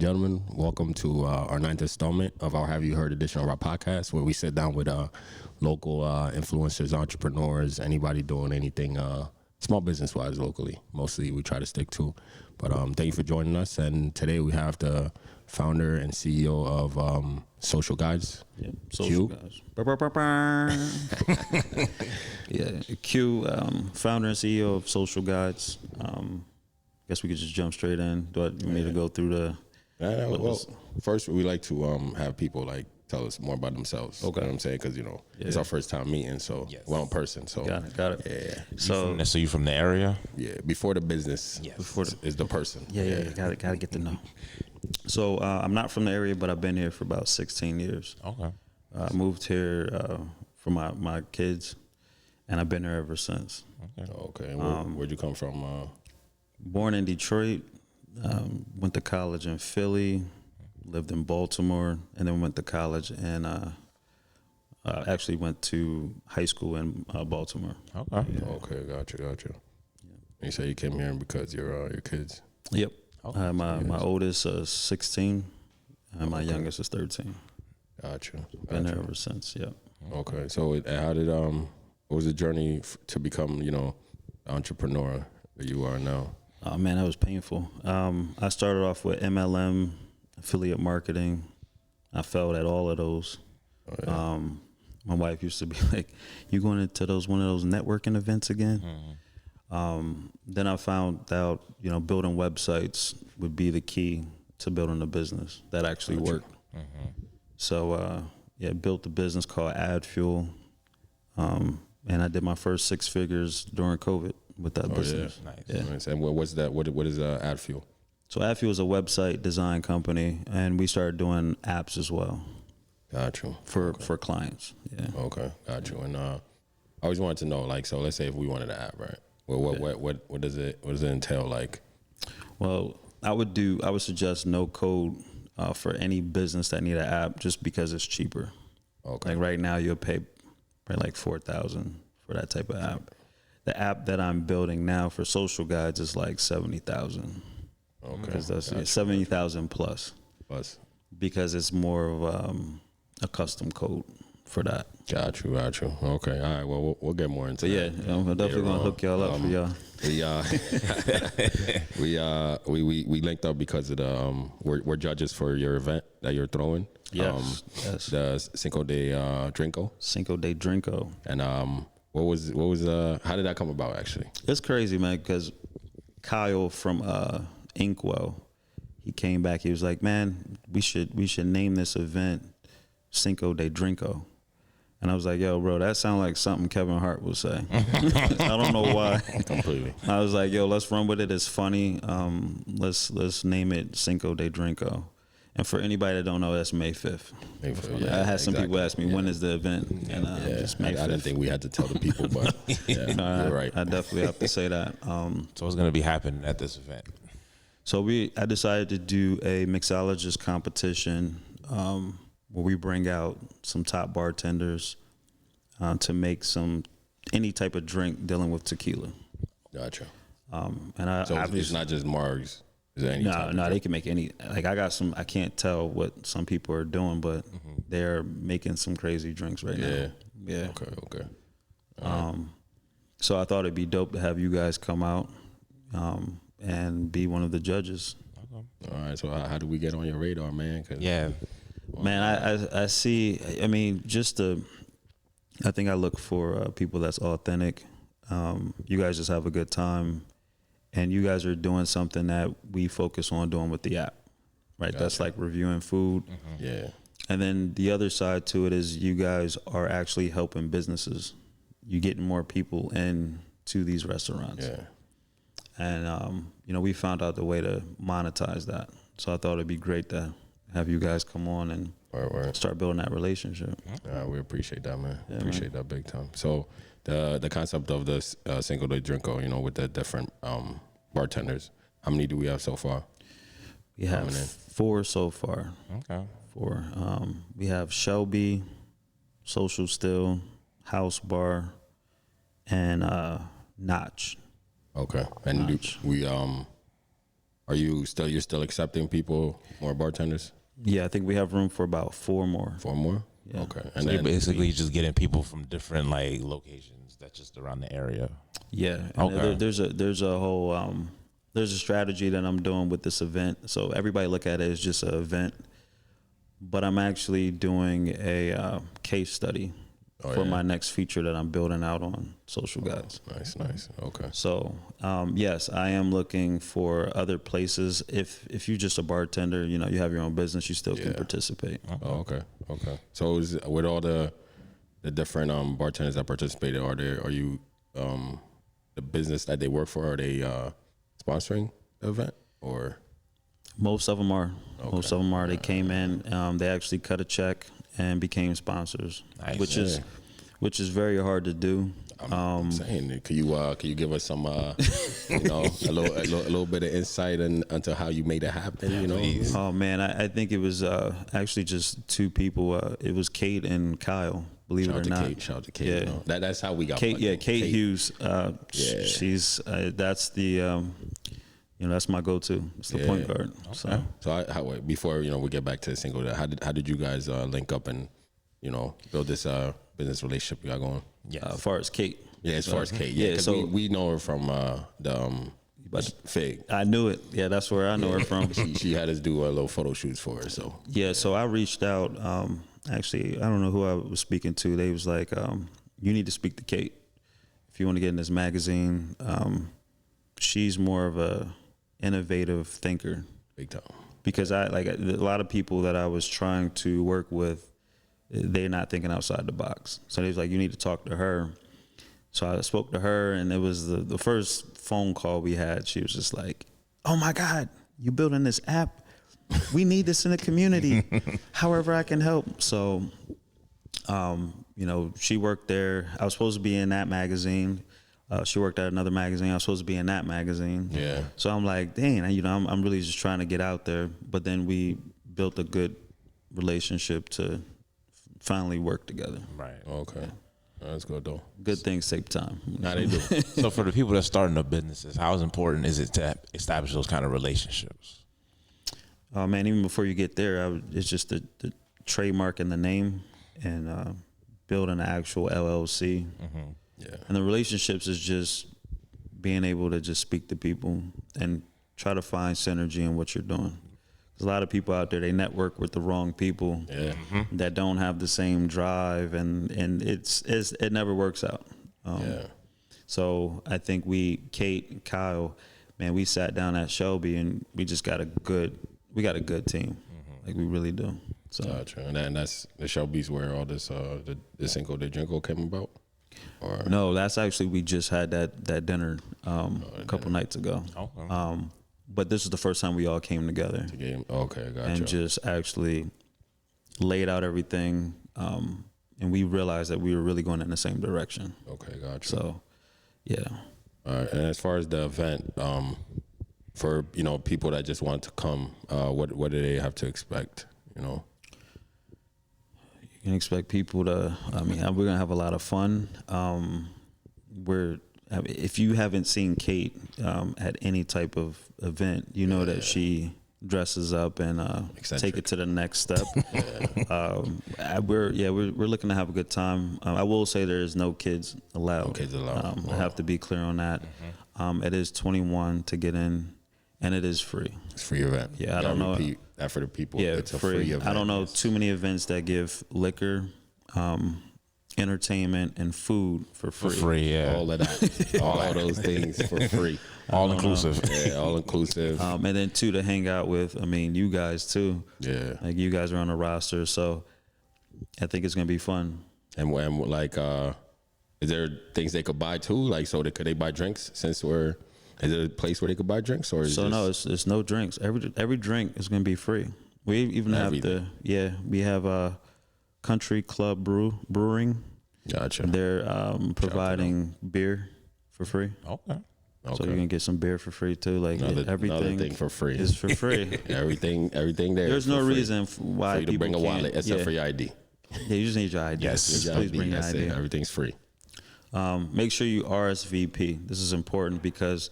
gentlemen, welcome to our ninth installment of our Have You Heard edition of our podcast, where we sit down with local influencers, entrepreneurs, anybody doing anything small business-wise locally. Mostly we try to stick to. But thank you for joining us. And today we have the founder and CEO of Social Guides. Yeah, Social Guides. Yeah, Q, founder and CEO of Social Guides. Guess we could just jump straight in. Do you want me to go through the... well, first we like to have people like tell us more about themselves. Okay. You know what I'm saying? Because, it's our first time meeting, so we're in person. So Got it. Yeah. So you from the area? Yeah, before the business is the person. Yeah. Got to get to know. So I'm not from the area, but I've been here for about 16 years. Okay. I moved here for my kids, and I've been here ever since. Okay. And where'd you come from? Born in Detroit, went to college in Philly, lived in Baltimore, and then went to college and actually went to high school in Baltimore. Okay. Yeah. Okay, gotcha. Yeah. You say you came here because your kids? Yep. My oldest is 16, and my youngest is 13. Gotcha. Been there ever since. Yeah. Okay. So how did what was the journey to become the entrepreneur that you are now? Oh man, that was painful. I started off with MLM, affiliate marketing. I failed at all of those. Oh, yeah. My wife used to be like, "You going into one of those networking events again?" Mm-hmm. Then I found out, building websites would be the key to building a business that actually worked. Mm-hmm. So built a business called Ad Fuel, and I did my first 6 figures during COVID with that business. Yeah. Nice. And what's that? What is Ad Fuel? So Ad Fuel is a website design company, and we started doing apps as well. Got you. For clients. Yeah. Okay, got you. And I always wanted to know, so let's say if we wanted an app, right? Well, what does it entail? Like, well, I would suggest no code for any business that need an app, just because it's cheaper. Okay. Like right now, you'll pay probably like $4,000 for that type of app. The app that I'm building now for Social Guides is like $70,000. Okay. Because that's 70,000 plus. Because it's more of a custom code for that. Got you. Okay. All right. Well, we'll get more into that. Yeah, I'm definitely gonna hook y'all up for y'all. We linked up because of the we're judges for your event that you're throwing. Yes. The Cinco De Drinco. Cinco De Drinco. And what was how did that come about actually? It's crazy, man, because Kyle from Inkwell, he came back. He was like, "Man, we should name this event Cinco De Drinco." And I was like, "Yo, bro, that sounds like something Kevin Hart would say." I don't know why. Completely. I was like, "Yo, let's run with it. It's funny. Let's name it Cinco De Drinco." And for anybody that don't know, that's May 5th. Yeah, I had some people ask me, when is the event? And just May 5th. I didn't think we had to tell the people, but you're right. I definitely have to say that. So what's going to be happening at this event? So I decided to do a mixologist competition where we bring out some top bartenders to make any type of drink dealing with tequila. Gotcha. So it's not just margs. Is there any no, they can make any. Like I got some. I can't tell what some people are doing, but they're making some crazy drinks right now. Yeah. Okay. So I thought it'd be dope to have you guys come out and be one of the judges. All right. So how do we get on your radar, man? Man, I see. I mean, I think I look for people that's authentic. You guys just have a good time. And you guys are doing something that we focus on doing with the app, right? Gotcha. That's like reviewing food. Mm-hmm. Yeah. And then the other side to it is you guys are actually helping businesses. You're getting more people into these restaurants. Yeah. And, we found out the way to monetize that. So I thought it'd be great to have you guys come on and start building that relationship. We appreciate that, man. Appreciate that big time. So the concept of the Cinco De Drinko, with the different bartenders, how many do we have so far? We have 4 so far. Okay. 4. We have Shelby, Social Still, House Bar, and Notch. Okay. And we Are you're still accepting people, more bartenders? Yeah, I think we have room for about 4 more. 4 more? Yeah. Okay. So you're basically just getting people from different like locations that's just around the area. Yeah. And Okay. there's a whole there's a strategy that I'm doing with this event. So everybody look at it as just an event, but I'm actually doing a case study for my next feature that I'm building out on Social Guides. Nice. Okay. So yes, I am looking for other places. If you're just a bartender, you know, you have your own business, you still can participate. Oh, okay. So with all the different bartenders that participated, are you the business that they work for, are they sponsoring the event or? Most of them are. Okay. Most of them are. They came in. They actually cut a check and became sponsors, Nice. which is very hard to do. I'm saying, can you give us some, you know, a little bit of insight into how you made it happen? You know. Oh man, I think it was actually just 2 people. It was Kate and Kyle. Believe it or not. Shout out to Kate. Yeah, You know. That's how we got. Kate. Yeah, Kate Hughes. She's that's the. You know, that's my go-to. It's the point guard. Okay. So before we get back to the single, how did you guys link up and build this business relationship you got going? Yeah, as far as Kate. Yeah, as far as Kate. Yeah, so we know her from the Fig. I knew it. Yeah, that's where I know her from. she had us do a little photo shoots for her. So yeah, so I reached out. Actually, I don't know who I was speaking to. They was like, "You need to speak to Kate if you want to get in this magazine." She's more of a innovative thinker. Big time. Because a lot of people that I was trying to work with, they're not thinking outside the box. So they was like, you need to talk to her. So I spoke to her, and it was the first phone call we had. She was just like, oh my God, you building this app? We need this in the community. However I can help. So, she worked there. I was supposed to be in that magazine. She worked at another magazine. I was supposed to be in that magazine. Yeah. So I'm like, dang, I'm really just trying to get out there. But then we built a good relationship to finally work together. Right. Okay. That's good though. Good things take time. Nah, they do. So for the people that starting up businesses, how important is it to establish those kind of relationships? Oh man, even before you get there, it's just the trademark and the name, and building an actual LLC. Mm-hmm. Yeah. And the relationships is just being able to just speak to people and try to find synergy in what you're doing. There's a lot of people out there, they network with the wrong people that don't have the same drive, and it never works out. So I think Kate and Kyle, man, we sat down at Shelby and we just got a good team. Like we really do. So gotcha. And that's the Shelby's where all this the Cinco De Drinco came about? Or no, that's actually, we just had that dinner a couple nights ago. Okay. But this is the first time we all came together. Okay, gotcha. And just actually laid out everything, and we realized that we were really going in the same direction. Okay, gotcha. So, yeah. All right. And as far as the event, for people that just want to come, what do they have to expect? You can expect people to. We're gonna have a lot of fun. If you haven't seen Kate at any type of event, you know that she dresses up and take it to the next step. We're looking to have a good time. I will say there is no kids allowed. No kids allowed. I have to be clear on that. It is 21 to get in, and it is free. It's a free event. Yeah, I don't know. Repeat that for the people. Yeah, it's a free event. I don't know too many events that give liquor, entertainment, and food for free. For free, yeah. All of that. all those things for free. All inclusive. Yeah, all inclusive. And then too, to hang out with, you guys too. Yeah. Like you guys are on the roster, so I think it's gonna be fun. And when is there things they could buy too? Like, could they buy drinks since is there a place where they could buy drinks, or no, it's no drinks. Every drink is gonna be free. We even have we have Country Club Brewing. Gotcha. They're providing beer for free. Okay. So you're gonna get some beer for free too. Like everything thing for free is for free. everything there. There's no reason why for you to bring a wallet except for your ID. Yeah, you just need your ID. Yes, please bring your ID. Everything's free. Make sure you RSVP. This is important because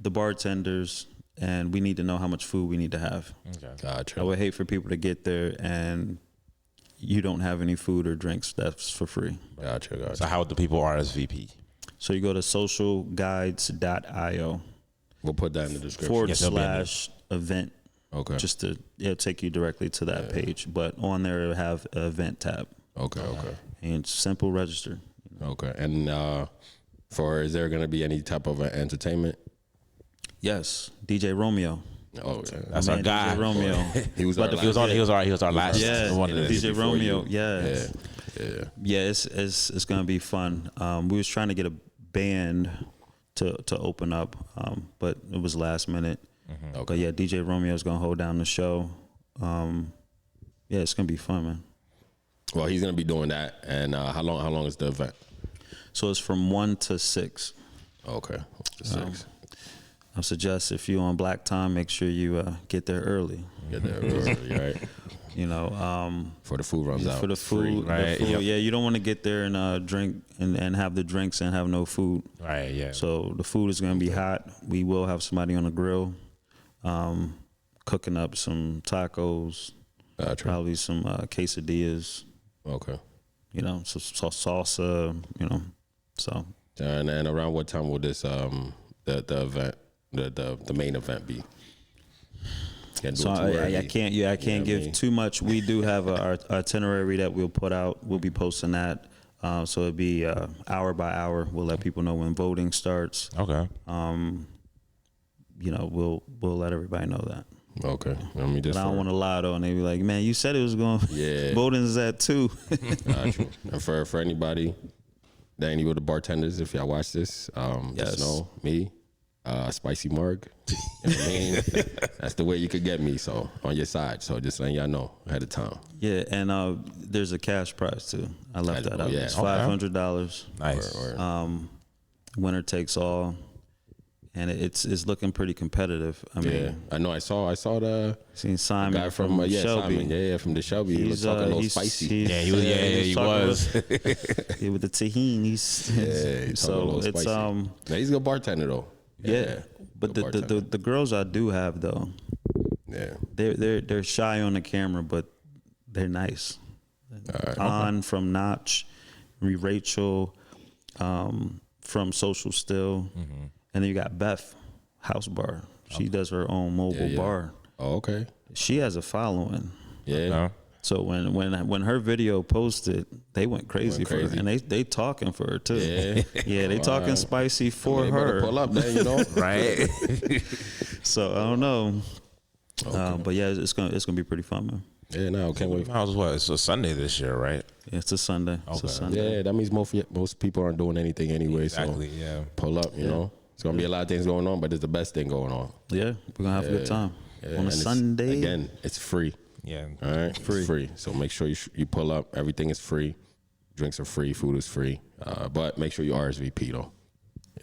the bartenders, and we need to know how much food we need to have. Okay. Gotcha. I would hate for people to get there and you don't have any food or drinks that's for free. Gotcha. So how would the people RSVP? So you go to socialguides.io We'll put that in the description. /event. Okay. Just to take you directly to that page. But on there it'll have an event tab. Okay. And simple register. Okay. And is there going to be any type of entertainment? Yes. DJ Romeo. Oh, yeah. That's our guy. DJ Romeo. He was He was our last. Yeah, one of the- DJ Romeo. Yeah. Yeah. It's gonna be fun. We was trying to get a band to open up, but it was last minute. Okay. But yeah, DJ Romeo's gonna hold down the show. Yeah, it's gonna be fun, man. Well, he's going to be doing that. And how long is the event? So it's from 1 to 6. Okay. 6. I suggest if you're on black time, make sure you get there early. Get there early, right? You know, For the food runs out. for the food, right? Yeah, you don't want to get there and drink and have the drinks and have no food. Right. Yeah. So the food is going to be hot. We will have somebody on the grill, cooking up some tacos, Gotcha. probably some quesadillas. Okay. You know, some salsa. You know, so And around what time will this the event the main event be? Can't do so it too early. I can't give too much. We do have our itinerary that we'll put out. We'll be posting that. So it'll be hour by hour. We'll let people know when voting starts. Okay. You know, we'll let everybody know that. Okay. I mean, just But I don't want to lie though, and they be like, "Man, you said it was going. Yeah. Voting is at 2." Gotcha. And for anybody, any of the bartenders, if y'all watch this, Yes. just know me, Spicy Marg. You know what I mean? That's the way you could get me. So on your side. So just letting y'all know ahead of time. Yeah, and there's a cash prize too. I left that out. Yeah. It's $500. Nice. Winner takes all, and it's looking pretty competitive. I mean, Yeah, I know. I saw the seen Simon guy from Shelby. Simon. from the Shelby. He was talking a little spicy. He was. With the tahini. He's talking a So little it's spicy. Yeah, he's a good bartender though. yeah. But good bartender. the girls I do have though, Yeah. they're shy on the camera, but they're nice. On from Notch, Rachel, from Social Still, and then you got Beth, House Bar. She does her own mobile bar. Oh, okay. She has a following. Yeah. So when her video posted, they went crazy for her, and they talking for her too. Yeah. They talking spicy for They better her. pull up, man. You know. Right. So I don't know, but yeah, it's gonna be pretty fun, man. Yeah. No, can't wait. How's what? It's a Sunday this year, right? Yeah, it's a Sunday. It's a Sunday. Yeah, that means most people aren't doing anything anyway. Exactly. So Yeah. pull up. You know, it's gonna be a lot of things going on, but it's the best thing going on. Yeah, we're gonna have a good time Yeah, on and a it's- Sunday. Again, it's free. Yeah. All right, it's free. So make sure you pull up. Everything is free. Drinks are free. Food is free. But make sure you RSVP though.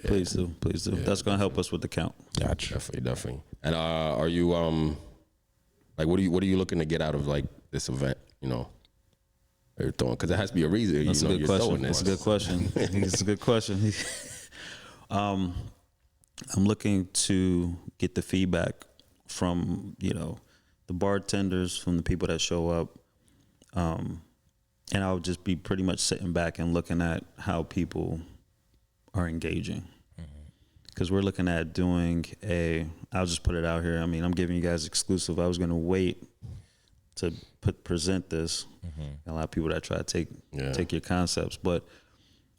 Please do. That's gonna help us with the count. Gotcha. Definitely. And are you like what are you looking to get out of like this event? You know, you're throwing because it has to be a reason. That's you know, a good you're question. throwing this. That's a good question. It's a good question. I'm looking to get the feedback from the bartenders, from the people that show up, and I'll just be pretty much sitting back and looking at how people are engaging. Because we're looking at doing I'll just put it out here. I mean, I'm giving you guys exclusive. I was going to wait to present this. A lot of people that try to take your concepts, but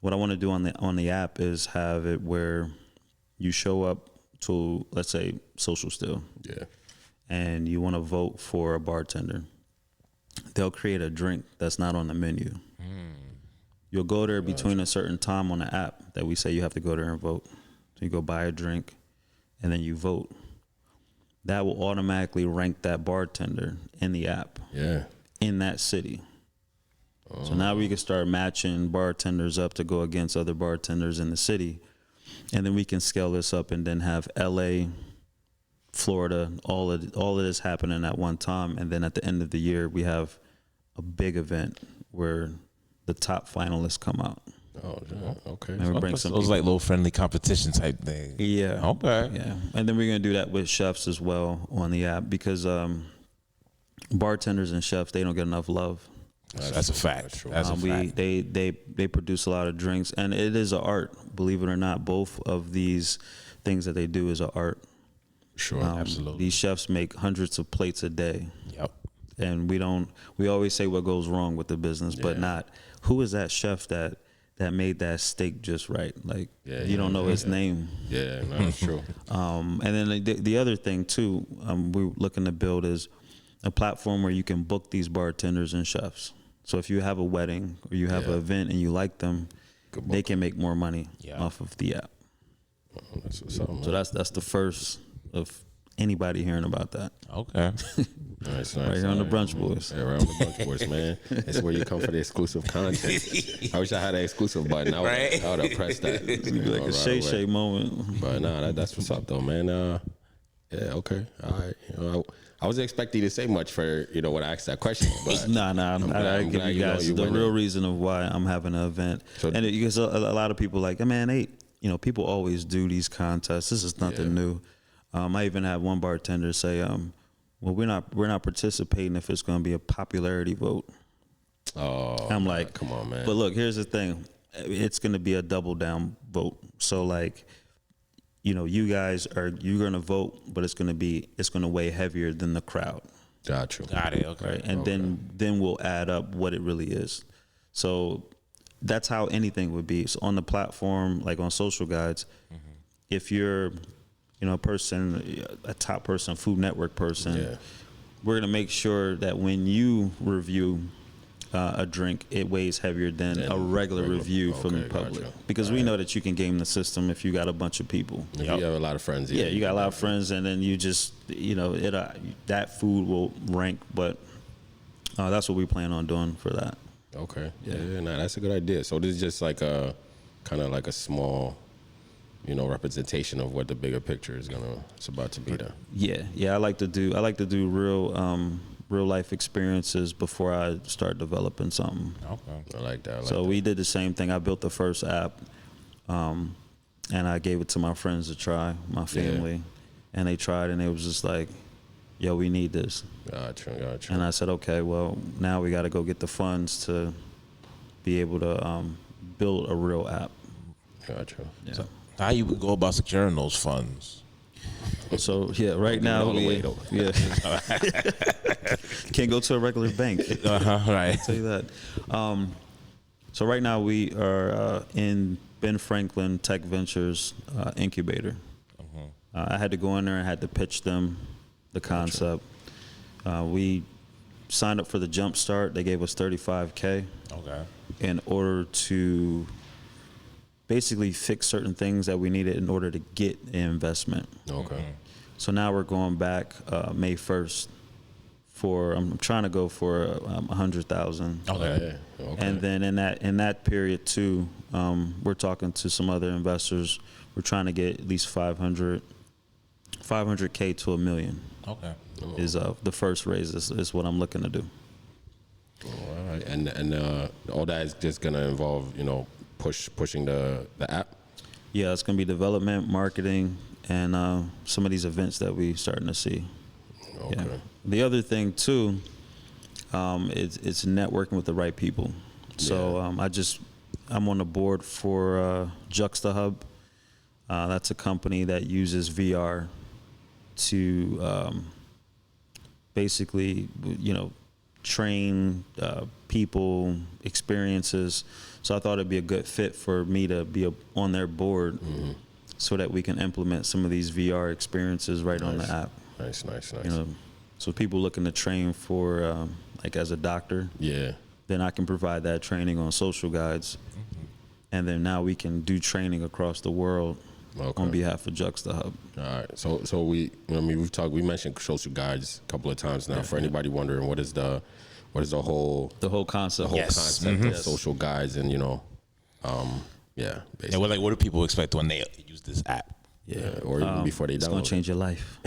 what I want to do on the app is have it where you show up to, let's say, Social Still. Yeah. And you want to vote for a bartender. They'll create a drink that's not on the menu. You'll go there between a certain time on the app that we say you have to go there and vote. So you go buy a drink and then you vote. That will automatically rank that bartender in the app. Yeah. In that city. So now we can start matching bartenders up to go against other bartenders in the city. And then we can scale this up and then have LA, Florida, all of this happening at one time. And then at the end of the year, we have a big event where the top finalists come out. Oh, yeah. Okay. And we bring So some it was people. like little friendly competition type thing. Yeah. Okay. Yeah. And then we're going to do that with chefs as well on the app because bartenders and chefs, they don't get enough love. That's a fact. That's a fact. They produce a lot of drinks, and it is an art, believe it or not. Both of these things that they do is an art. Sure. Absolutely. These chefs make hundreds of plates a day. Yep. And we always say what goes wrong with the business, but not who is that chef that made that steak just right. Like you don't know his name. Yeah, no, that's true. And then the other thing too, we're looking to build is a platform where you can book these bartenders and chefs. So if you have a wedding or you have an event and you like them, they can make more money off of the app. That's what's up, man. So that's the first of anybody hearing about that. Okay. Nice. Right here on the Brunch Boys. Yeah, right on the Brunch Boys, man. It's where you come for the exclusive content. I wish I had an exclusive button. I would have pressed that. It'd be like a Shay moment. But nah, that's what's up though, man. Yeah, okay, all right. I wasn't expecting you to say much for when I asked that question. But Nah. I give you guys the real reason of why I'm having an event. So, and because a lot of people like, man, people always do these contests. This is nothing new. I even had one bartender say, well, we're not participating if it's going to be a popularity vote. Oh, I'm like, come on, man. But look, here's the thing. It's going to be a double down vote. So like, you guys you're going to vote, but it's going to weigh heavier than the crowd. Got it. Okay. Right. And then we'll add up what it really is. So that's how anything would be. So on the platform, like on Social Guides, if you're, a top person, Food Network person, we're going to make sure that when you review a drink, it weighs heavier than a regular review from the public. Gotcha. Because we know that you can game the system if you got a bunch of people. You have a lot of friends. Yeah, you got a lot of friends, and then you just, that food will rank. But that's what we plan on doing for that. Okay. Yeah, that's a good idea. So this is just like a kind of like a small, representation of what the bigger picture it's about to be there. Yeah. I like to do real life experiences before I start developing something. Okay. I like that. So we did the same thing. I built the first app, and I gave it to my friends to try, my family, and they tried, and it was just like, yo, we need this. Gotcha. And I said, okay, well, now we got to go get the funds to be able to build a real app. Gotcha. Yeah. So how you would go about securing those funds? So right now can't go to a regular bank. Right. I'll tell you that. So right now we are in Ben Franklin Tech Ventures incubator. I had to go in there and had to pitch them the concept. We signed up for the jump start. They gave us $35K. Okay. In order to basically fix certain things that we needed in order to get an investment. Okay. So now we're going back May 1st I'm trying to go for 100,000. Okay. And then in that period too, we're talking to some other investors. We're trying to get at least 500K to $1 million. Okay. Is the first raise is what I'm looking to do. All right. And all that is just gonna involve pushing the app. Yeah, it's gonna be development, marketing, and some of these events that we starting to see. Okay. Yeah. The other thing too, it's networking with the right people. So I'm on the board for Juxta Hub. That's a company that uses VR to basically, train people, experiences. So I thought it'd be a good fit for me to be on their board, so that we can implement some of these VR experiences right on the app. Nice. So people looking to train for like as a doctor, then I can provide that training on Social Guides, and then now we can do training across the world on behalf of Juxta Hub. All right. So we we mentioned Social Guides a couple of times now. For anybody wondering what is the whole concept, of Social Guides, and basically. And what do people expect when they use this app? Yeah, or even before they download. It's gonna change your life.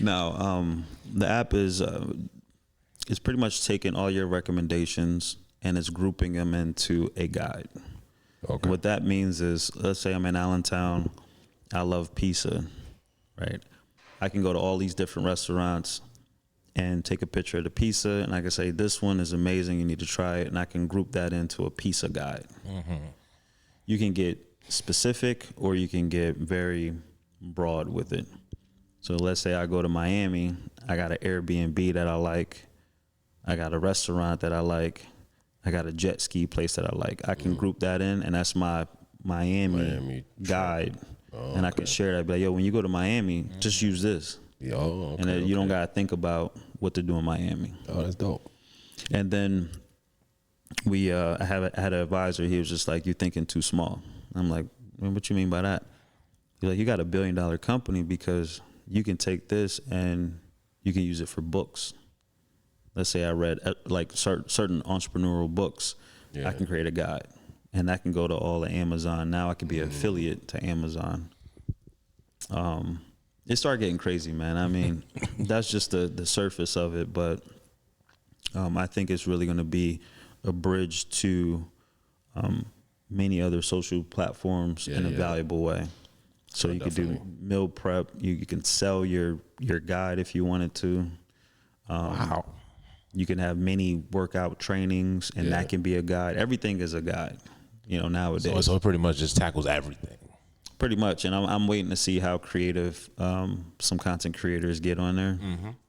No, the app is pretty much taking all your recommendations and it's grouping them into a guide. Okay. What that means is, let's say I'm in Allentown, I love pizza, right? I can go to all these different restaurants and take a picture of the pizza, and I can say, this one is amazing, you need to try it, and I can group that into a pizza guide. You can get specific, or you can get very broad with it. So let's say I go to Miami, I got an Airbnb that I like, I got a restaurant that I like, I got a jet ski place that I like. I can group that in, and that's my Miami guide. And I can share that. I'd be like, yo, when you go to Miami, just use this. Okay, and then you don't got to think about what to do in Miami. Oh, that's dope. And then I had an advisor. He was just like, you're thinking too small. I'm like, what you mean by that? He's like, you got $1 billion company because you can take this and you can use it for books. Let's say I read like certain entrepreneurial books. I can create a guide, and that can go to all of Amazon. Now I can be an affiliate to Amazon. It started getting crazy, man. I mean, that's just the surface of it, but I think it's really going to be a bridge to many other social platforms in a valuable way. So you could do meal prep. You can sell your guide if you wanted to. Wow. You can have many workout trainings, and that can be a guide. Everything is a guide, nowadays. So it pretty much just tackles everything. Pretty much, and I'm waiting to see how creative some content creators get on there,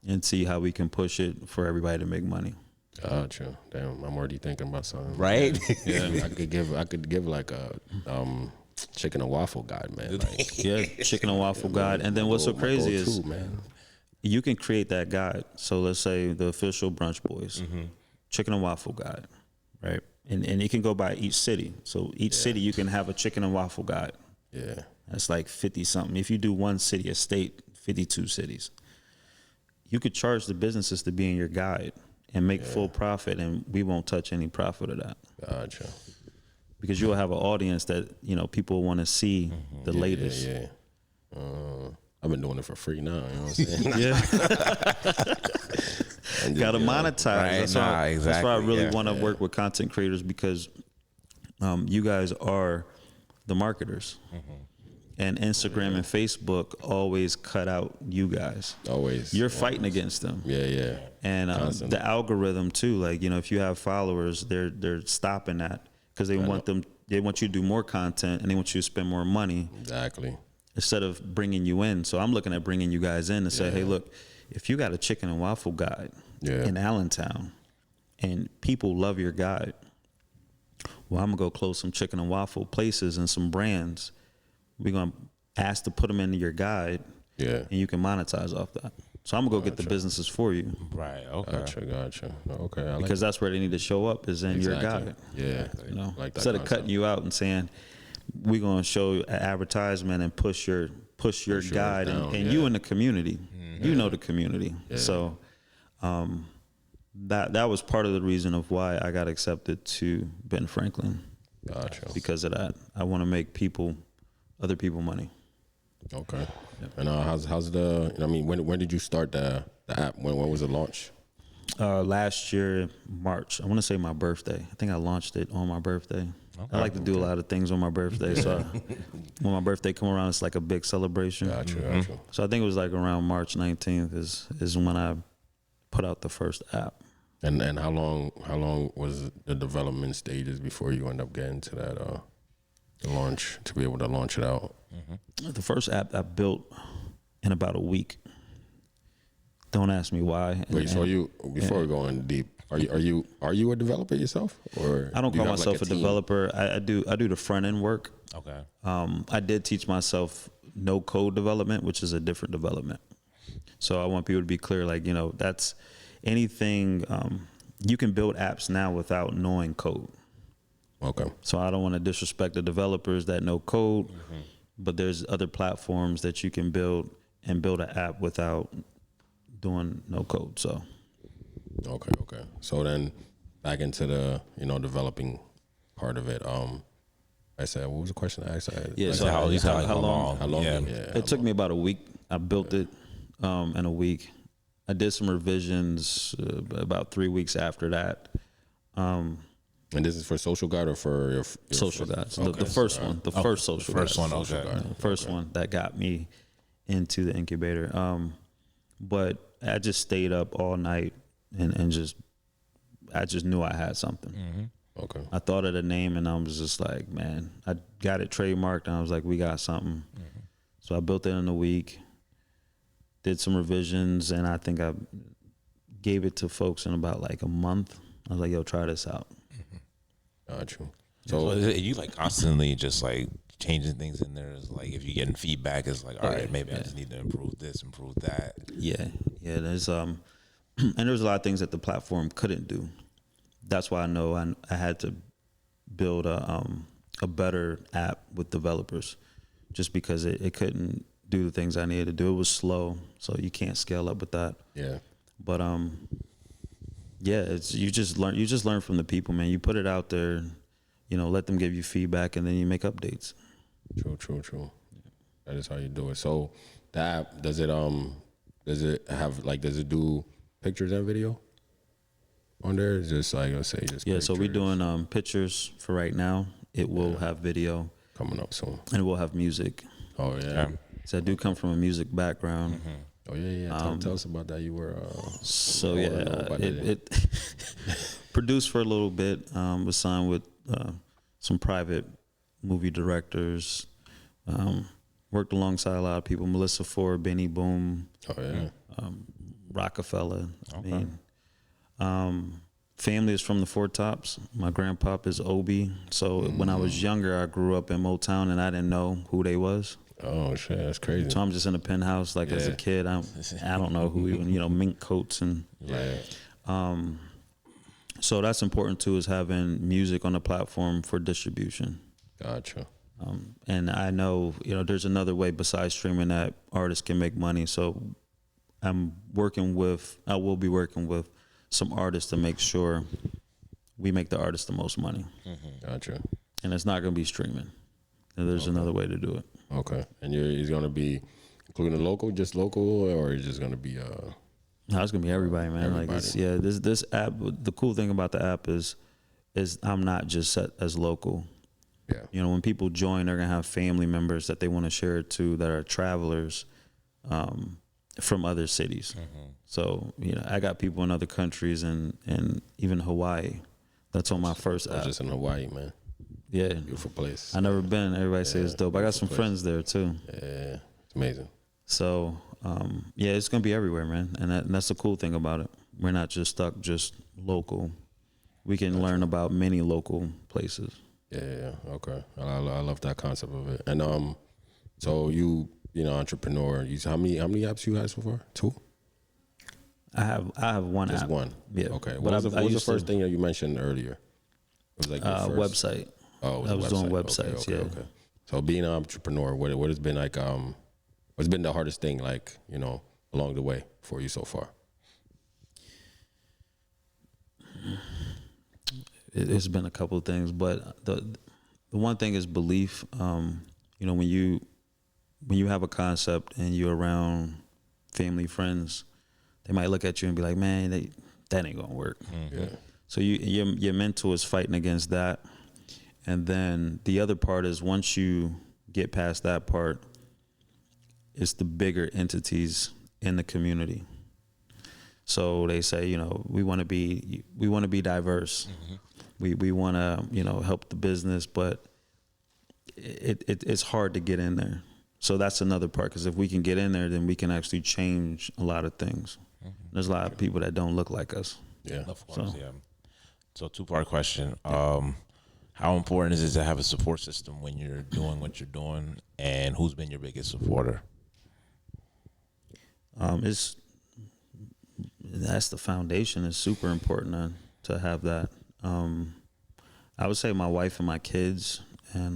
and see how we can push it for everybody to make money. Gotcha. Damn, I'm already thinking about something. Right? Yeah, I could give like a chicken and waffle guide, man. Like, Chicken and waffle guide, and then what's so crazy is, man, you can create that guide. So let's say the official Brunch Boys, chicken and waffle guide, right? And it can go by each city. So each city you can have a chicken and waffle guide. Yeah. That's like 50 something. If you do one city, a state, 52 cities. You could charge the businesses to be in your guide and make full profit, and we won't touch any profit of that. Gotcha. Because you'll have an audience that, people want to see the latest. Yeah. I've been doing it for free now, you know what I'm saying? Got to monetize. Right. That's why I really want to Yeah. work with content creators, because you guys are the marketers. And Instagram and Facebook always cut out you guys. Always. You're fighting against them. Yeah. And the algorithm too, like, if you have followers, they're stopping that because they want you to do more content, and they want you to spend more money. Exactly. Instead of bringing you in. So I'm looking at bringing you guys in and say, hey, look, if you got a chicken and waffle guide in Allentown and people love your guide, well, I'm going to go close some chicken and waffle places and some brands. We're going to ask to put them into your guide, and you can monetize off that. So I'm going to go get the businesses for you. Right. Okay. Gotcha. Okay. I Because that's where they need to show up, is in your guide. Yeah. Instead Like that of concept. cutting you out and saying, we're going to show an advertisement and push your guide down, and you in the community. You know the community. Yeah. So that was part of the reason of why I got accepted to Ben Franklin. Gotcha. Because of that. I want to make other people money. Okay. And how's the? When did you start the app? When was it launched? Last year, March. I want to say my birthday. I think I launched it on my birthday. I like to do a lot of things on my birthday. So when my birthday come around, it's like a big celebration. Gotcha. So I think it was like around March 19th is when I put out the first app. And how long was the development stages before you end up getting to that the launch, to be able to launch it out? The first app I built in about a week. Don't ask me why. Wait, so before we go in deep, are you a developer yourself, or I don't do you call have, myself like, a developer. I do the front end work. Okay. I did teach myself no code development, which is a different development. So I want people to be clear, like, that's anything. You can build apps now without knowing code. Okay. So I don't want to disrespect the developers that know code, but there's other platforms that you can build an app without doing no code. So. Okay. So then back into the developing part of it. I said, what was the question I asked? Yeah. Like, So how long? How long? Yeah. It took me about a week. I built it in a week. I did some revisions about 3 weeks after that. And this is for Social Guide or for your Social Guides. Okay. The first one. The first Social Guide. First one, okay. The first one that got me into the incubator. But I just stayed up all night and I just knew I had something. Okay. I thought of the name and I was just like, man, I got it trademarked and I was like, we got something. So I built it in a week, did some revisions, and I think I gave it to folks in about like a month. I was like, yo, try this out. Got you. So you like constantly just like changing things in there. Is like if you're getting feedback, it's like, all right, maybe I just need to improve this, improve that. Yeah. There's and there's a lot of things that the platform couldn't do. That's why I know I had to build a better app with developers, just because it couldn't do the things I needed to do. It was slow, so you can't scale up with that. Yeah. But yeah, it's you just learn from the people, man. You put it out there, let them give you feedback, and then you make updates. True. That is how you do it. So the app, does it do pictures and video on there? It's just like, let's say, just Yeah, so we're pictures doing pictures for right now. It will have video coming up soon. and it will have music. Oh yeah. So I do come from a music background. Oh yeah. Tell us about that. You were So I yeah, don't know about it produced for a little bit. Was signed with some private movie directors. Worked alongside a lot of people. Melissa Ford, Benny Boom, Oh yeah. Rockefeller. Family is from the Four Tops. My grandpop is Obi. So when I was younger, I grew up in Motown and I didn't know who they was. Oh shit, that's crazy. So I'm just in a penthouse. Like as a kid, I don't know who even, mink coats and. So that's important too, is having music on the platform for distribution. Gotcha. And I know, there's another way besides streaming that artists can make money. So I will be working with some artists to make sure we make the artist the most money. Gotcha. And it's not going to be streaming. And there's another way to do it. Okay. And he's going to be including just local, or is just going to be No, it's gonna be everybody, man. Everybody. Like this app. The cool thing about the app is I'm not just set as local. Yeah. When people join, they're gonna have family members that they want to share it to that are travelers from other cities. So I got people in other countries and even Hawaii. That's on my first I was app. just in Hawaii, man. Yeah, Beautiful place. I never been. Everybody says it's dope. I got some friends there too. Yeah, it's amazing. So it's gonna be everywhere, man, and that's the cool thing about it. We're not just stuck just local. We can learn about many local places. Yeah. Okay. I love that concept of it. And so you entrepreneur. How many apps you had so far? 2? I have one Just app. one. Yeah. Okay. But What was the used first thing that you mentioned earlier? It was like your first website. Oh, it was I a was doing websites. Okay. So being an entrepreneur, what has been like what's been the hardest thing along the way for you so far? It's been a couple of things, but the one thing is belief. When you have a concept and you're around family, friends, they might look at you and be like, "Man, that ain't gonna work." Yeah. So your mentor is fighting against that, and then the other part is once you get past that part, it's the bigger entities in the community. So they say, we want to be diverse. We want to help the business, but it's hard to get in there. So that's another part, because if we can get in there, then we can actually change a lot of things. There's a lot of people that don't look like us. Yeah. Of course, yeah. So 2-part question. How important is it to have a support system when you're doing what you're doing, and who's been your biggest supporter? That's the foundation. It's super important to have that. I would say my wife and my kids and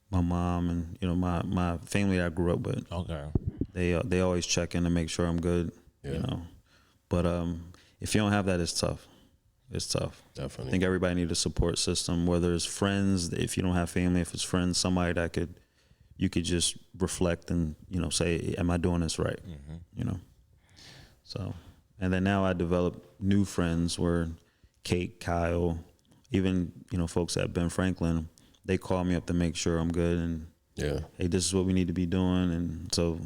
my mom and my family that I grew up with. Okay. They always check in to make sure I'm good. Yeah. But if you don't have that, it's tough. It's tough. Definitely. I think everybody needs a support system, whether it's friends, if you don't have family, if it's friends, somebody that you could just reflect and, say, am I doing this right? So, and then now I develop new friends where Kate, Kyle, even, folks at Ben Franklin, they call me up to make sure I'm good and, Yeah. hey, this is what we need to be doing. And so,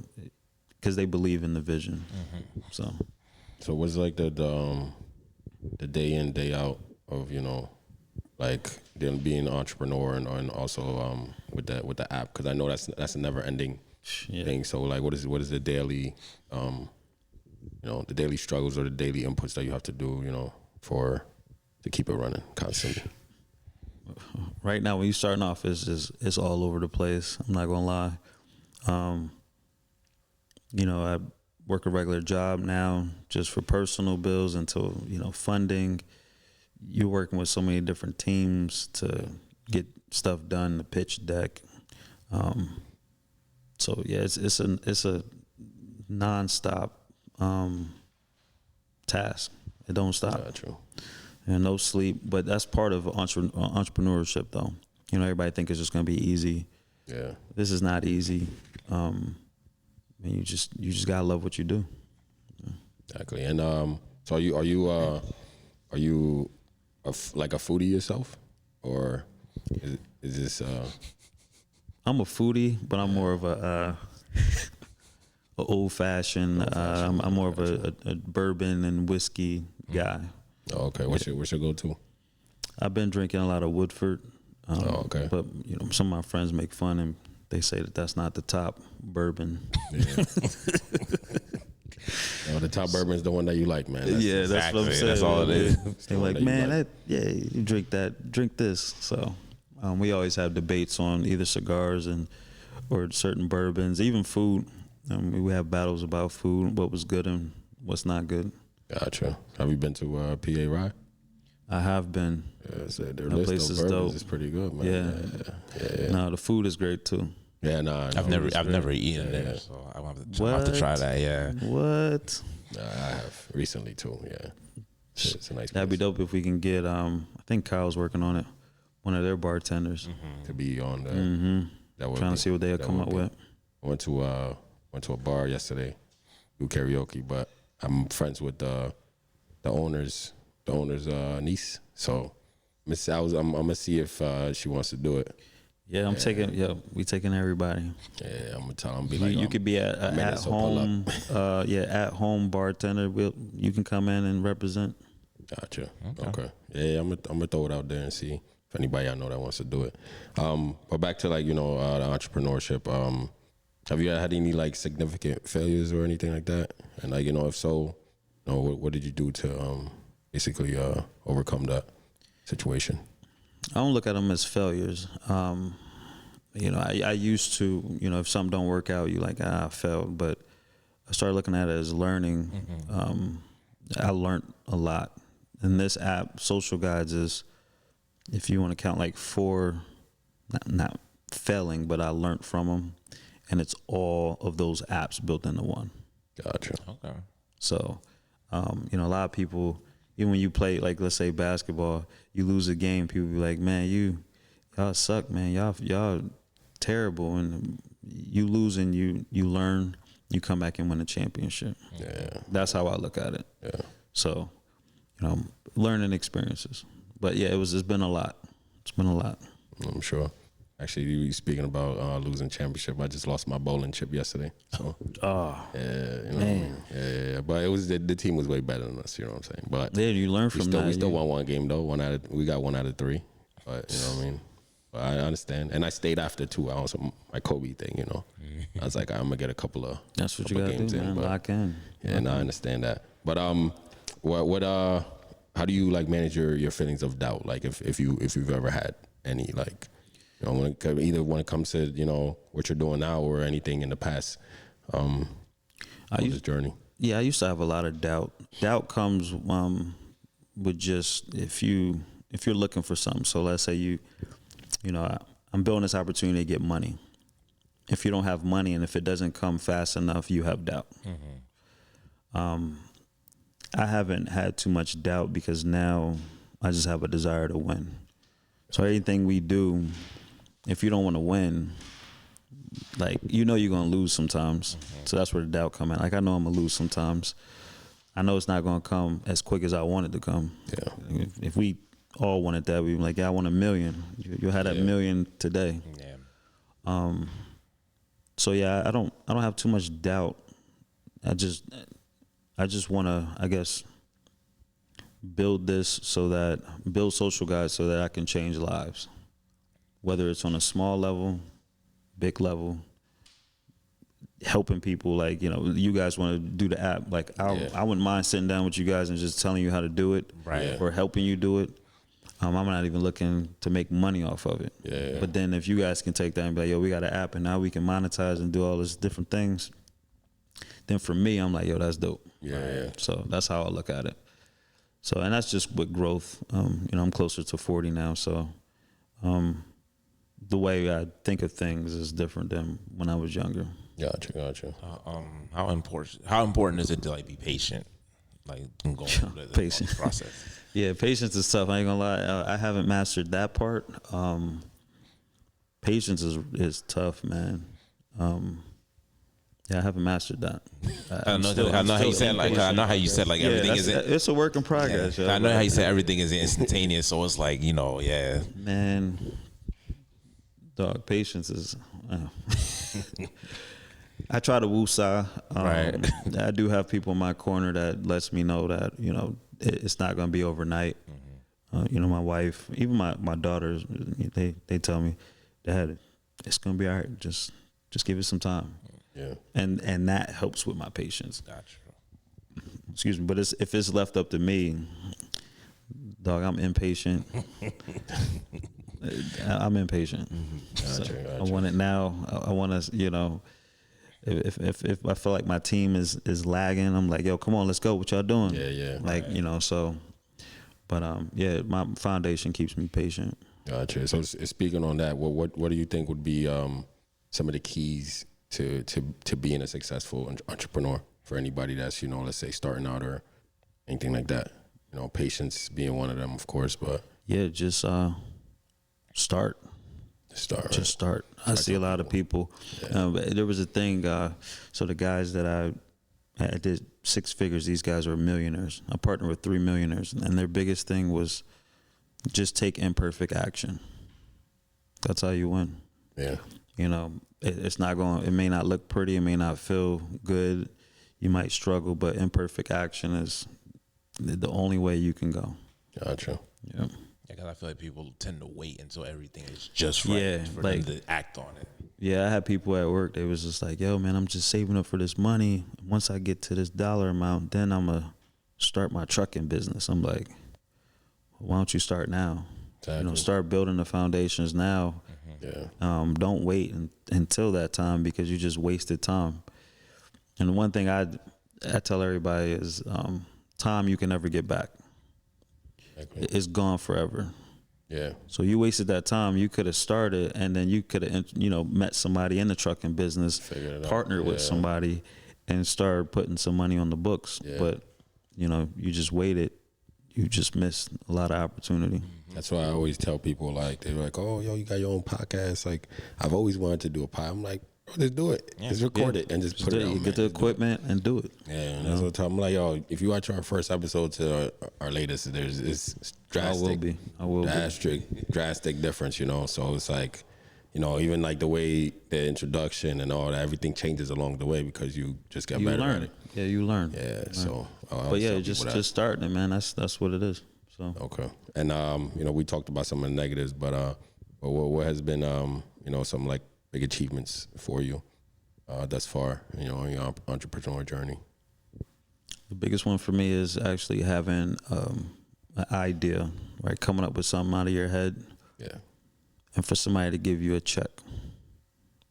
because they believe in the vision. So what's like the day in, day out of, like them being an entrepreneur and also with the app? Because I know that's a never ending thing. So like what is the daily the daily struggles or the daily inputs that you have to do, to keep it running constantly? Right now, when you're starting off, it's all over the place. I'm not gonna lie. I work a regular job now just for personal bills until, funding. You're working with so many different teams to get stuff done, the pitch deck. So yeah, it's a nonstop task. It don't stop. Yeah, true. And no sleep, but that's part of entrepreneurship, though. Everybody think it's just gonna be easy. Yeah, this is not easy. And you just gotta love what you do. exactly. And so are you like a foodie yourself, or is this? I'm a foodie, but I'm more of a old fashioned. I'm more of a bourbon and whiskey guy. Oh, okay. What's your go-to? I've been drinking a lot of Woodford. Okay. But some of my friends make fun and they say that that's not the top bourbon. Yeah. The top bourbon is the one that you like, man. That's what I'm saying. That's all it is. They're like, man, you drink that, drink this. So we always have debates on either cigars or certain bourbons, even food. We have battles about food, what was good and what's not good. Gotcha. Have you been to PA Rye? I have been. Yeah, so their That list place of is bourbons dope. is pretty good, man. Yeah. No, the food is great too. Yeah, nah. I've never eaten there, so I will have to try that. Yeah. What? Nah, I have recently too. Yeah, it's a nice. That'd be place. dope if we can get. I think Kyle's working on it. One of their bartenders. to be on there. That would Trying be- to see what they'll that come would up be. with. I went to a bar yesterday, do karaoke, but I'm friends with the owner's niece, so I'm gonna see if she wants to do it. Yeah, we taking everybody. Yeah, I'm gonna tell them. Be You, like, you could be at home, at home bartender. You can come in and represent. Gotcha. Okay. Yeah, I'm gonna throw it out there and see if anybody I know that wants to do it. But back to the entrepreneurship. Have you had any like significant failures or anything like that? And like if so, what did you do to basically overcome that situation? I don't look at them as failures. I used to, if something don't work out, you like, I failed. But I started looking at it as learning. I learned a lot. And this app, Social Guides, is, if you want to count like 4, not failing, but I learned from them. And it's all of those apps built into one. Gotcha. Okay. So, a lot of people, even when you play, like, let's say basketball, you lose a game, people be like, man, y'all suck, man. Y'all terrible. And you lose and you learn, you come back and win a championship. Yeah. That's how I look at it. Yeah. So, learning experiences. But yeah, it's been a lot. It's been a lot. I'm sure. Actually, you speaking about losing championship, I just lost my bowling chip yesterday. So, Oh, yeah, what I mean? Yeah. But it was the team was way better than us. You know what I'm saying? But yeah, you learn from that. we still won one game though. We got 1 out of 3. But you know what I mean? But I understand, and I stayed after 2 hours. My Kobe thing, I was like, I'm gonna get a couple of That's what you couple got to do, man. but- Lock in. Yeah, and I understand that. But how do you like manage your feelings of doubt? Like if you've ever had any, like, when it comes to what you're doing now or anything in the past, this journey. Yeah, I used to have a lot of doubt. Doubt comes with just if you're looking for something. So let's say I'm building this opportunity to get money. If you don't have money and if it doesn't come fast enough, you have doubt. I haven't had too much doubt because now I just have a desire to win. So anything we do, if you don't want to win, like, you're going to lose sometimes. So that's where the doubt come in. Like, I know I'm going to lose sometimes. I know it's not going to come as quick as I want it to come. Yeah. If we all wanted that. We were like, yeah, I want $1 million. You'll have that $1 million today. Yeah. So yeah, I don't have too much doubt. I just want to, I guess, build Social Guys so that I can change lives, whether it's on a small level, big level, helping people. Like, you guys want to do the app. Like, I wouldn't mind sitting down with you guys and just telling you how to do it, Right. or helping you do it. I'm not even looking to make money off of it. Yeah. But then if you guys can take that and be like, yo, we got an app and now we can monetize and do all these different things, then for me, I'm like, yo, that's dope. Yeah. So that's how I look at it. So, and that's just with growth. I'm closer to 40 now. So the way I think of things is different than when I was younger. Gotcha. How important is it to like be patient, like go through the Patient. process? Yeah, patience is tough. I ain't gonna lie. I haven't mastered that part. Patience is tough, man. Yeah, I haven't mastered that. I know how you said like everything is. It's a work in progress. Yeah. I know how you said everything is instantaneous, so it's like yeah. Man, dog, patience is. I try to woosah. Right. I do have people in my corner that lets me know that it's not going to be overnight. Mm-hmm. My wife, even my daughters, they tell me, Dad, it's going to be all right. Just give it some time. Yeah. And that helps with my patience. Gotcha. Excuse me, but if it's left up to me, dog, I'm impatient. I'm impatient. Gotcha. I want it now. I want to, if I feel like my team is lagging, I'm like, yo, come on, let's go. What y'all doing? Yeah. Like, so, but my foundation keeps me patient. Gotcha. So speaking on that, what do you think would be some of the keys to being a successful entrepreneur for anybody that's, let's say starting out or anything like that? Patience being one of them, of course, but yeah, just start. Just start. I see a lot of people. There was a thing. So the guys that I did 6 figures, these guys are millionaires. I partnered with 3 millionaires, and their biggest thing was just take imperfect action. That's how you win. Yeah. It's not going. It may not look pretty. It may not feel good. You might struggle, but imperfect action is the only way you can go. Gotcha. Yeah. Because I feel like people tend to wait until everything is just right for them to act on it. Yeah, I had people at work. They was just like, yo, man, I'm just saving up for this money. Once I get to this dollar amount, then I'm going to start my trucking business. I'm like, why don't you start now? Exactly. Start building the foundations now. Yeah. Don't wait until that time, because you just wasted time. And the one thing I tell everybody is time you can never get back. Exactly. It's gone forever. Yeah. So you wasted that time. You could have started, and then you could have, met somebody in the trucking business, partnered with somebody, and started putting some money on the books. Yeah. But, you just waited. You just missed a lot of opportunity. That's why I always tell people, like, they're like, oh, yo, you got your own podcast. Like, I've always wanted to do a pod. I'm like, bro, just do it. Yeah. Just record it and just put it on. Get the equipment and do it. Yeah, and that's what I'm like, yo, if you watch our first episode to our latest, it's drastic. I will be. Drastic difference, So it's like, even like the way the introduction and all that, everything changes along the way because you just get better at it. Yeah, you learn. Yeah, so. But yeah, just starting it, man. That's what it is. So. Okay, and we talked about some of the negatives, but what has been some like big achievements for you thus far, in your entrepreneurial journey? The biggest one for me is actually having an idea, right? Coming up with something out of your head. Yeah. And for somebody to give you a check.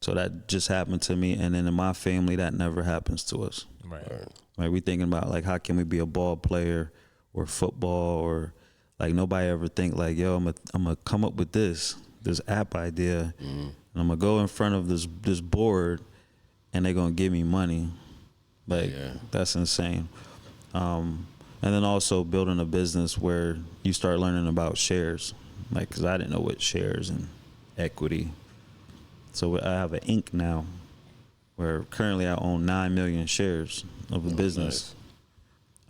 So that just happened to me, and then in my family, that never happens to us. Right. We thinking about like, how can we be a ball player or football, or like nobody ever think like, yo, I'm gonna come up with this app idea, and I'm gonna go in front of this board, and they're gonna give me money. Like that's insane. And then also building a business where you start learning about shares, like, because I didn't know what shares and equity. So I have an Inc. now, where currently I own 9 million shares of a business.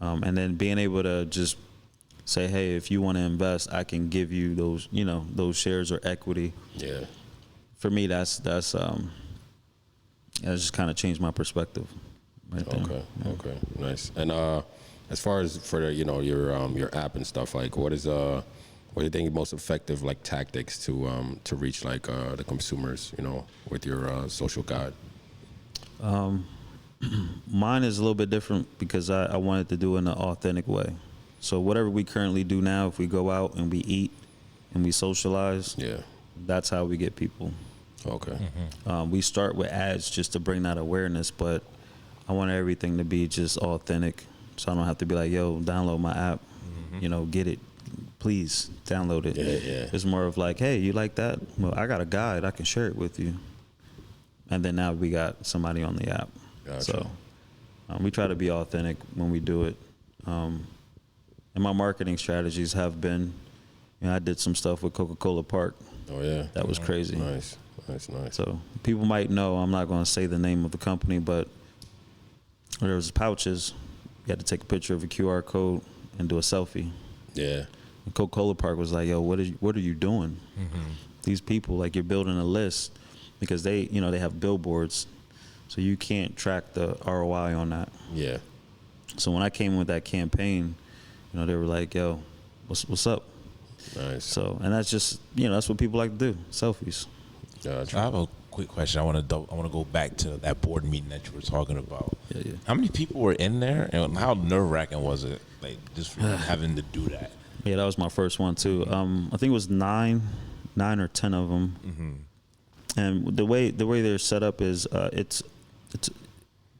Nice. And then being able to just say, hey, if you want to invest, I can give you those, those shares or equity. Yeah. For me, that's just kind of changed my perspective. Right there. Okay. Okay. Nice. And as far as for the, your app and stuff, like what do you think most effective like tactics to reach like the consumers, with your social guide? Mine is a little bit different because I wanted to do it in an authentic way. So whatever we currently do now, if we go out and we eat and we socialize, Yeah. that's how we get people. Okay. We start with ads just to bring that awareness, but I want everything to be just authentic. So I don't have to be like, yo, download my app, get it. Please download it. Yeah. It's more of like, hey, you like that? Well, I got a guide. I can share it with you. And then now we got somebody on the app. Gotcha. So we try to be authentic when we do it. And my marketing strategies have been, I did some stuff with Coca-Cola Park. Oh yeah. That was crazy. Nice. So people might know, I'm not going to say the name of the company, but there was pouches. You had to take a picture of a QR code and do a selfie. Yeah. And Coca-Cola Park was like, yo, what are you doing? These people, like, you're building a list because they have billboards, so you can't track the ROI on that. Yeah. So when I came with that campaign, they were like, yo, what's up? Nice. So, and that's just, that's what people like to do, selfies. Gotcha. I have a quick question. I want to go back to that board meeting that you were talking about. Yeah. How many people were in there, and how nerve-wracking was it, like, just for having to do that? Yeah, that was my first one too. I think it was nine or 10 of them. And the way they're set up is it's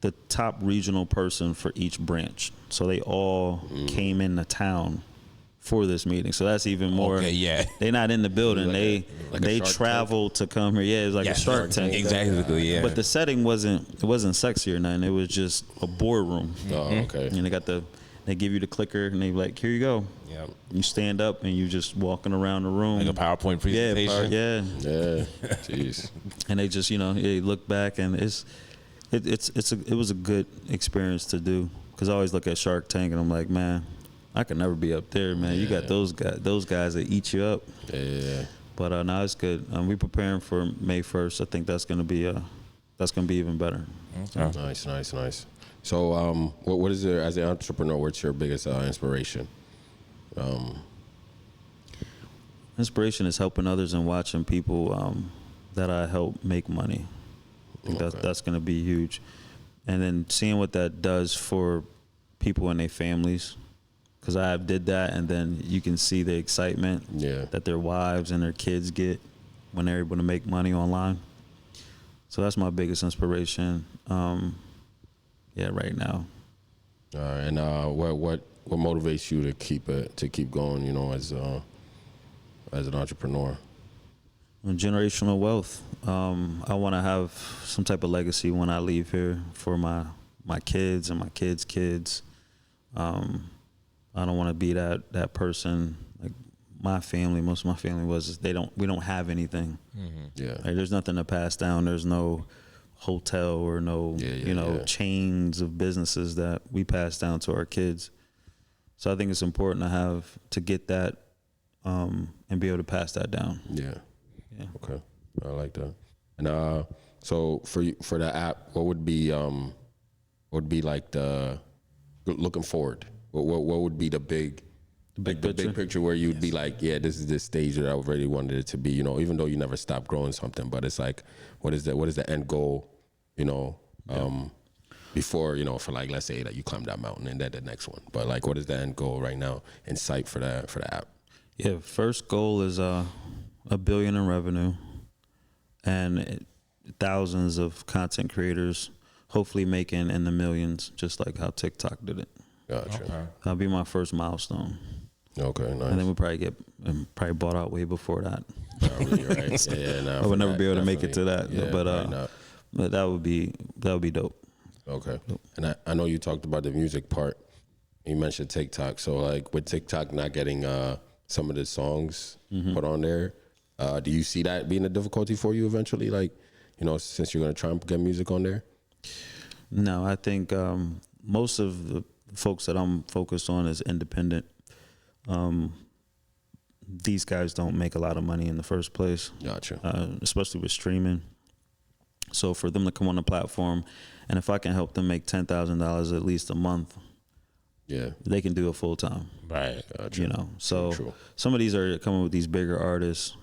the top regional person for each branch. So they all came into town for this meeting. So that's even more. Okay, yeah. They're not in the building. Like they a Shark traveled to come here. Yeah, it was like a Shark Tank. Exactly, yeah. But the setting wasn't sexy or nothing. It was just a boardroom. Oh, okay. And they give you the clicker and they like, here you go. Yep. You stand up and you just walking around the room. Like a PowerPoint presentation. Yeah. Yeah. Jeez. And they just, they look back and it was a good experience to do. Cause I always look at Shark Tank and I'm like, man, I could never be up there, man. You got those guys that eat you up. Yeah. But no, it's good. We're preparing for May 1st. I think that's gonna be even better. Okay. Nice. So, what is there as an entrepreneur? What's your biggest inspiration? Inspiration is helping others and watching people that I help make money. I think that's going to be huge. And then seeing what that does for people and their families, because I did that, and then you can see the excitement that their wives and their kids get when they're able to make money online. So that's my biggest inspiration. Right now. And what motivates you to keep going? As an entrepreneur. Generational wealth. I want to have some type of legacy when I leave here for my kids and my kids' kids. I don't want to be that person. Like my family, most of my family we don't have anything. Yeah. Like, there's nothing to pass down. There's no hotel or no chains of businesses that we pass down to our kids. So I think it's important to get that and be able to pass that down. Yeah. Okay, I like that. And so for the app, what would be like the looking forward? What would be the big picture where you'd be like, yeah, this is this stage that I really wanted it to be. Even though you never stop growing something, but it's like, what is the end goal? Before for like, let's say that you climb that mountain and then the next one. But like, what is the end goal right now in sight for the app? Yeah, first goal is $1 billion in revenue, and thousands of content creators, hopefully making in the millions, just like how TikTok did it. Gotcha. Okay. That'll be my first milestone. Okay, nice. And then we'll probably get bought out way before that. Probably, right. Yeah, I would never be able to make it to that, but that would be dope. Okay. And I know you talked about the music part. You mentioned TikTok. So like with TikTok not getting some of the songs put on there, do you see that being a difficulty for you eventually? Like, since you're going to try and get music on there? No, I think most of the folks that I'm focused on is independent these guys don't make a lot of money in the first place. Gotcha. Especially with streaming. So for them to come on the platform, and if I can help them make $10,000 at least a month, Yeah. they can do it full time. Right. Gotcha. You know, so True. some of these are coming with these bigger artists,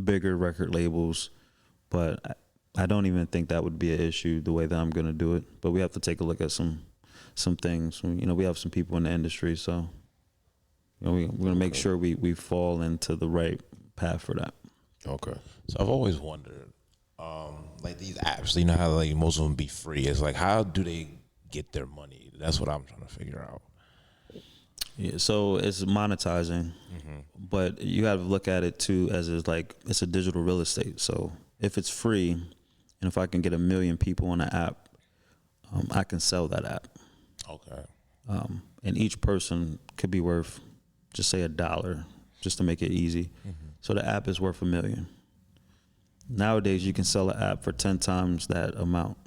bigger record labels, but I don't even think that would be an issue the way that I'm going to do it. But we have to take a look at some things. You know, we have some people in the industry, so you know, we're going to make sure we fall into the right path for that. Okay. So I've always wondered, like these apps, you know how like most of them be free. It's like, how do they get their money? That's what I'm trying to figure out. Yeah, so it's monetizing, but you have to look at it too as it's like it's a digital real estate. So if it's free, and if I can get 1 million people on the app, I can sell that app. Okay. And each person could be worth, just say $1, just to make it easy. So the app is worth 1 million. Nowadays, you can sell an app for 10 times that amount.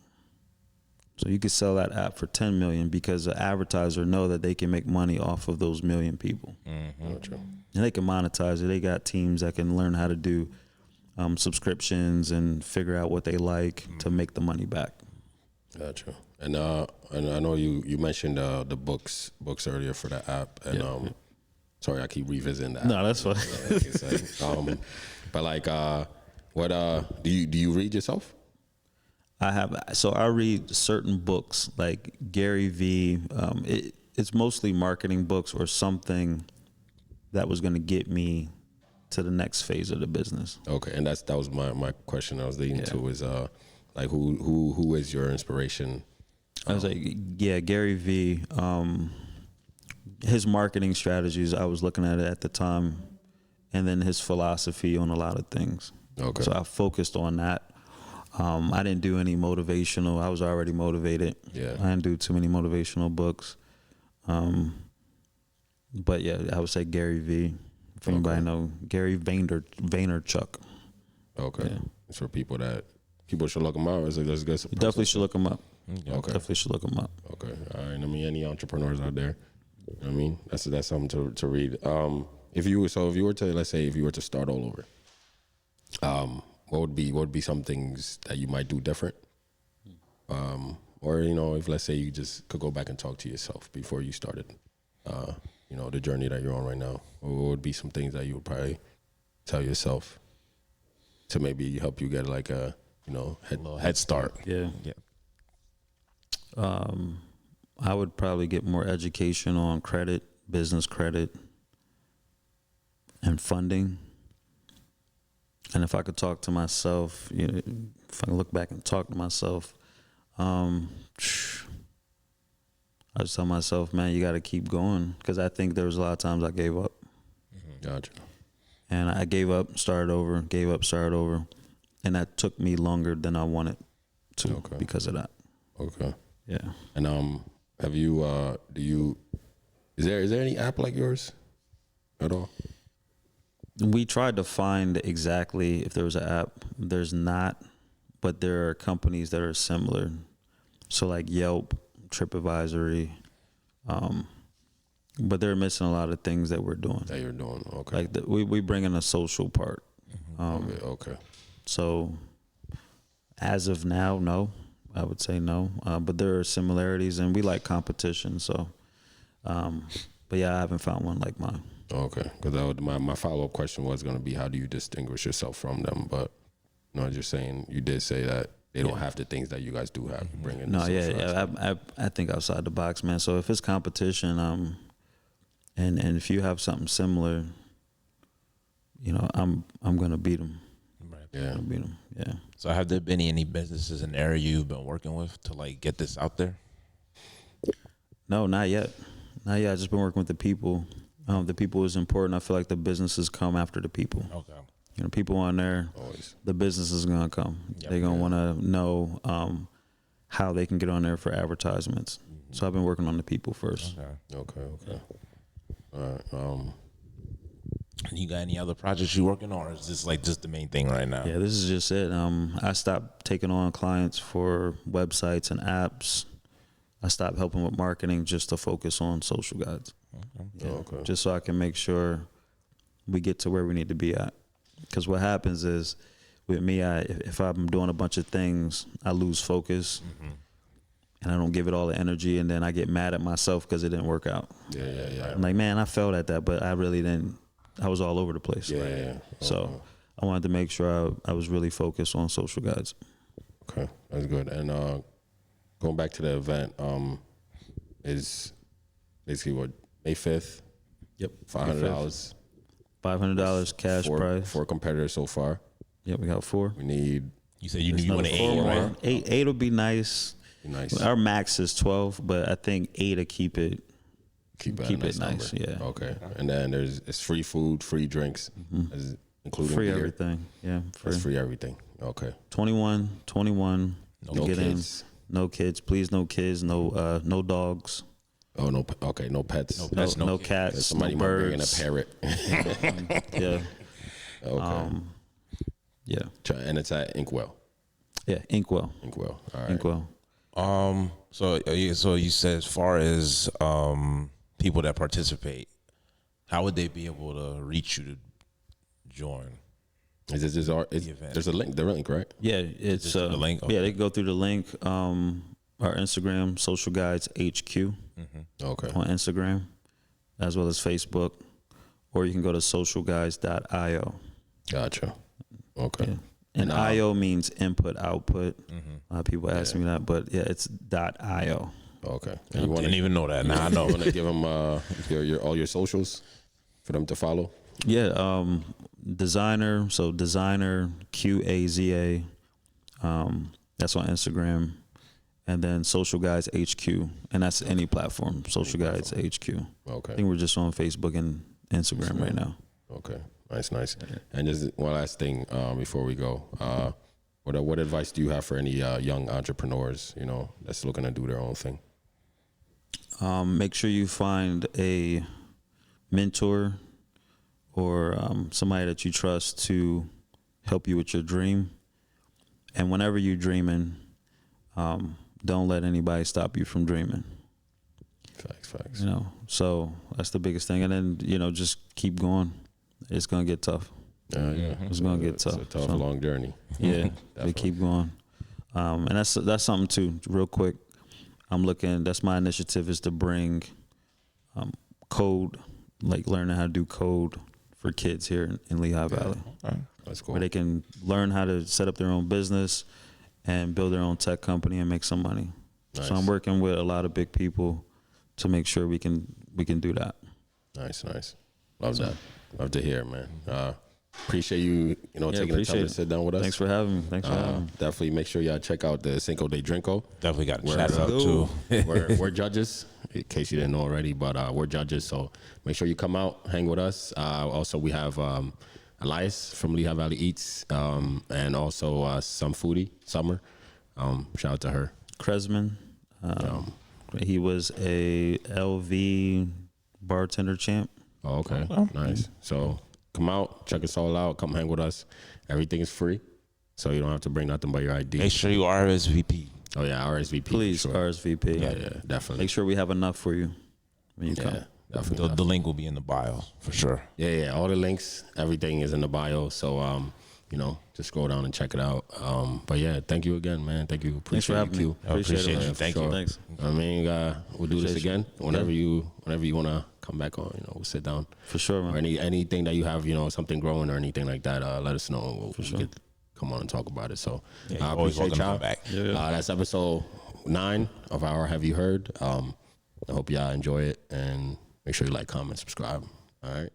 So you could sell that app for 10 million because the advertiser know that they can make money off of those 1 million people. Gotcha. And they can monetize it. They got teams that can learn how to do subscriptions and figure out what they like to make the money back. Gotcha. And I know you mentioned the books earlier for the app, and sorry, I keep revisiting that. No, that's fine. But like, what do you read yourself? I read certain books like Gary V. It's mostly marketing books or something that was going to get me to the next phase of the business. Okay, and that was my question I was leading to is like who is your inspiration? I was like, yeah, Gary V. His marketing strategies, I was looking at it at the time, and then his philosophy on a lot of things. Okay. So I focused on that. I didn't do any motivational. I was already motivated. Yeah. I didn't do too many motivational books. But yeah, I would say Gary V. If anybody know Gary Vaynerchuk. Okay. Yeah. It's for people should look him up. It's like let's get some. You definitely should look him up. Okay. Definitely should look him up. Okay. All right. I mean, any entrepreneurs out there? You know what I mean, that's something to read. If you were to start all over, what would be some things that you might do different? Or if let's say you just could go back and talk to yourself before you started, the journey that you're on right now, what would be some things that you would probably tell yourself to maybe help you get like a head start? Yeah. Yeah. I would probably get more education on credit, business credit, and funding. And if I could talk to myself, if I can look back and talk to myself, I just tell myself, man, you got to keep going. Because I think there was a lot of times I gave up. Gotcha. And I gave up, started over, gave up, started over. And that took me longer than I wanted to because of that. Okay. Yeah. And have you is there any app like yours at all? We tried to find exactly if there was an app. There's not, but there are companies that are similar. So like Yelp, TripAdvisory, but they're missing a lot of things that we're doing. That you're doing, okay. Like we bring in a social part. Okay. So as of now, no, I would say no. But there are similarities, and we like competition. So, but yeah, I haven't found one like mine. Okay, because my follow-up question was going to be, how do you distinguish yourself from them? But just saying, you did say that they don't have the things that you guys do have. You bring in No, I think outside the box, man. So if it's competition, and if you have something similar, I'm gonna beat them. Right. Yeah. Beat them. Yeah. So have there been any businesses in the area you've been working with to like get this out there? No, not yet. Not yet. I just been working with the people. The people is important. I feel like the businesses come after the people. Okay. People on there, Always. the business is gonna come. Yep. They're gonna want to know how they can get on there for advertisements. So I've been working on the people first. Okay. All right. You got any other projects you working on, or is this like just the main thing right now? Yeah, this is just it. I stopped taking on clients for websites and apps. I stopped helping with marketing just to focus on social guides. Yeah. Okay. Just so I can make sure we get to where we need to be at. Because what happens is with me, if I'm doing a bunch of things, I lose focus and I don't give it all the energy, and then I get mad at myself because it didn't work out. Yeah. I'm like, man, I failed at that, but I really didn't. I was all over the place. Yeah. So I wanted to make sure I was really focused on social guides. Okay, that's good. And going back to the event, is basically what, May 5th? Yep. $500. $500 cash prize. 4 competitors so far. Yeah, we got 4. We need. You said you want an 8, more. right? 8 would be nice. Nice. Our max is 12, but I think 8 to keep it Nice. nice. Yeah. Okay. And then it's free food, free drinks, including Free beer. everything. Yeah. Free. That's free everything. Okay. 21. No Get kids. in. No kids. Please, no kids. No dogs. Oh no. Okay. No pets. No cats. Somebody no might bring in a birds. parrot. Yeah. Okay. Yeah. And it's at Inkwell. Yeah. Inkwell. All right. Inkwell. So you said as far as people that participate, how would they be able to reach you to join? There's a link. The link, right? Yeah, it's the link? Yeah, they go through the link. Our Instagram, Social Guides HQ, Okay. on Instagram, as well as Facebook, or you can go to socialguides.io. Gotcha. Okay. Yeah. And IO means input output. A lot of people ask me that, but yeah, it's .io. Okay. I And you want didn't even know that. Now I know. to give them all your socials for them to follow? Yeah, designer. So designer Qaza. That's on Instagram, and then Social Guides HQ, and that's any platform. Social Guides HQ. Okay. I think we're just on Facebook and Instagram right now. Okay. Nice. And just one last thing before we go. What advice do you have for any young entrepreneurs, that's looking to do their own thing? Make sure you find a mentor or somebody that you trust to help you with your dream. And whenever you're dreaming, don't let anybody stop you from dreaming. Facts. So that's the biggest thing. And then, just keep going. It's going to get tough. Yeah. It's going to get tough. It's a tough, long journey. Yeah, they keep going. And that's something too, real quick. That's my initiative, is to bring code, like learning how to do code for kids here in Lehigh Valley. That's cool. Where they can learn how to set up their own business and build their own tech company and make some money. Nice. So I'm working with a lot of big people to make sure we can do that. Nice. Love that. Love to hear, man. Appreciate you, taking the time to sit down with us. Thanks for having me. Definitely make sure y'all check out the Cinco De Drinco. Definitely got to shout it out too. We're judges, in case you didn't know already, but we're judges. So make sure you come out, hang with us. Also, we have Elias from Lehigh Valley Eats, and also some foodie, Summer. Shout out to her. Kresman. He was a LV bartender champ. Oh, okay. Nice. So come out, check us all out, come hang with us. Everything is free, so you don't have to bring nothing but your ID. Make sure you RSVP. Oh yeah, RSVP. Please, sure. RSVP. Yeah, definitely. Make sure we have enough for you when you come. Definitely. The link will be in the bio for sure. Yeah. All the links, everything is in the bio. So just scroll down and check it out. But yeah, thank you again, man. Thank you. Thanks for having me. Appreciate it, you. man. Thank Sure. you. Thanks. I mean, we'll do this again whenever you want to come back on. We'll sit down. For sure, man. Or anything that you have, something growing or anything like that. Let us know. We can come on and talk about it. So I always appreciate welcome to y'all. come back. That's episode 9 of our Have You Heard. I hope y'all enjoy it, and make sure you like, comment, subscribe. All right.